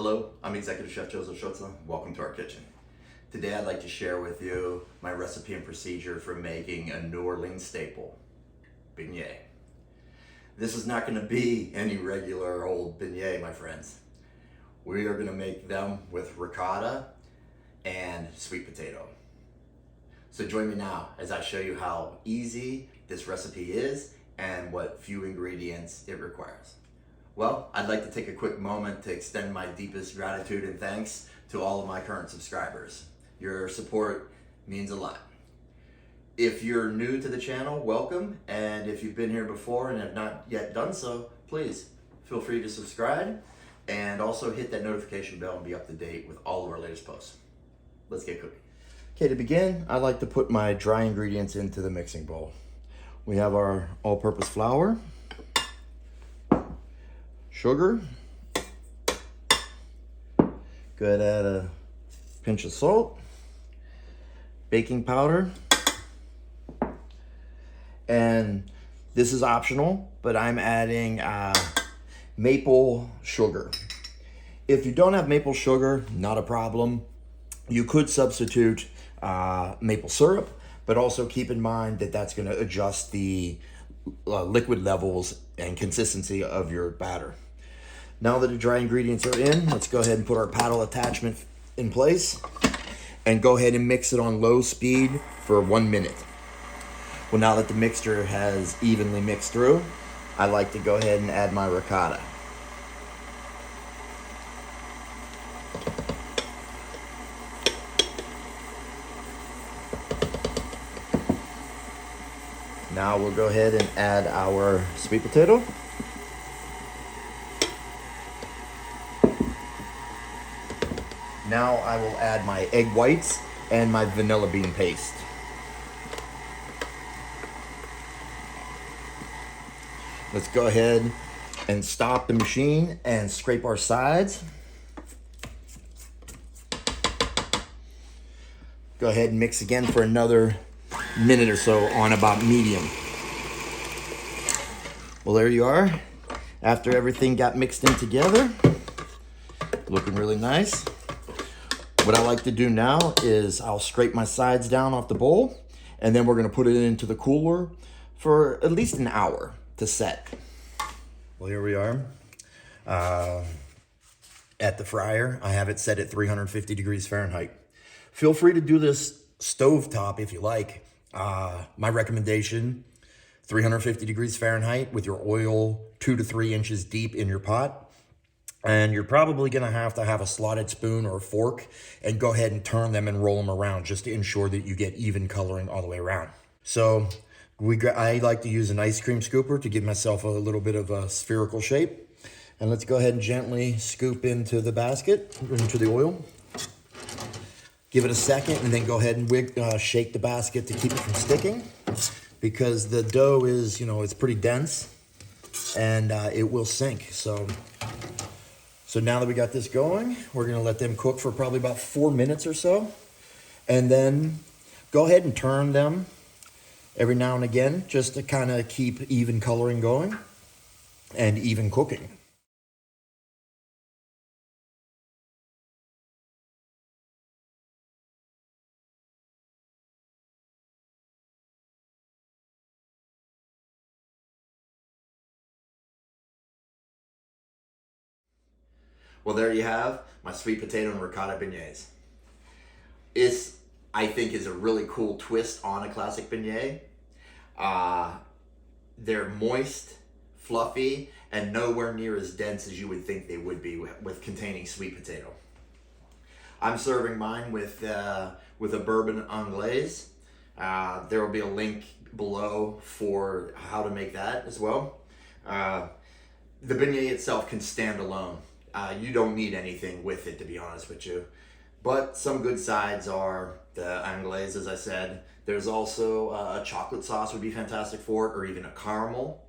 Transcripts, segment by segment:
Hello, I'm Executive Chef Joseph Schutze. Welcome to our kitchen. Today I'd like to share with you my recipe and procedure for making a New Orleans staple, beignet. This is not going to be any regular old beignet, my friends. We are going to make them with ricotta and sweet potato. So join me now as I show you how easy this recipe is and what few ingredients it requires. Well, I'd like to take a quick moment to extend my deepest gratitude and thanks to all of my current subscribers. Your support means a lot. If you're new to the channel, welcome. And if you've been here before and have not yet done so, please feel free to subscribe and also hit that notification bell and be up to date with all of our latest posts. Let's get cooking. Okay, to begin, I like to put my dry ingredients into the mixing bowl. We have our all-purpose flour, sugar, go ahead and add a pinch of salt, baking powder, and this is optional, but I'm adding maple sugar. If you don't have maple sugar, not a problem. You could substitute maple syrup, but also keep in mind that that's going to adjust the liquid levels and consistency of your batter. Now that the dry ingredients are in, let's go ahead and put our paddle attachment in place and go ahead and mix it on low speed for 1 minute. Well, now that the mixture has evenly mixed through, I like to go ahead and add my ricotta. Now we'll go ahead and add our sweet potato. Now I will add my egg whites and my vanilla bean paste. Let's go ahead and stop the machine and scrape our sides. Go ahead and mix again for another minute or so on about medium. Well, there you are. After everything got mixed in together, looking really nice. What I like to do now is I'll scrape my sides down off the bowl, and then we're going to put it into the cooler for at least an hour to set. Well, here we are at the fryer. I have it set at 350 degrees Fahrenheit. Feel free to do this stovetop if you like. My recommendation, 350 degrees Fahrenheit with your oil 2 to 3 inches deep in your pot. And you're probably going to have a slotted spoon or a fork and go ahead and turn them and roll them around just to ensure that you get even coloring all the way around. So I like to use an ice cream scooper to give myself a little bit of a spherical shape. And let's go ahead and gently scoop into the basket, into the oil. Give it a second and then go ahead and shake the basket to keep it from sticking, because the dough is, it's pretty dense and it will sink. So now that we got this going, we're gonna let them cook for probably about 4 minutes or so. And then go ahead and turn them every now and again, just to kind of keep even coloring going and even cooking. Well, there you have my sweet potato and ricotta beignets. I think, is a really cool twist on a classic beignet. They're moist, fluffy, and nowhere near as dense as you would think they would be with containing sweet potato. I'm serving mine with a Bourbon Anglaise. There will be a link below for how to make that as well. The beignet itself can stand alone. You don't need anything with it, to be honest with you. But some good sides are the Anglaise, as I said. There's also a chocolate sauce would be fantastic for it, or even a caramel.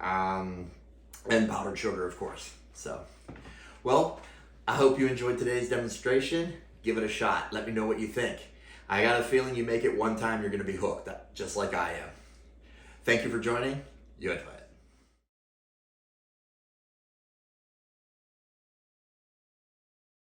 And powdered sugar, of course. So, well, I hope you enjoyed today's demonstration. Give it a shot. Let me know what you think. I got a feeling you make it one time, you're going to be hooked, just like I am. Thank you for joining. You had fun.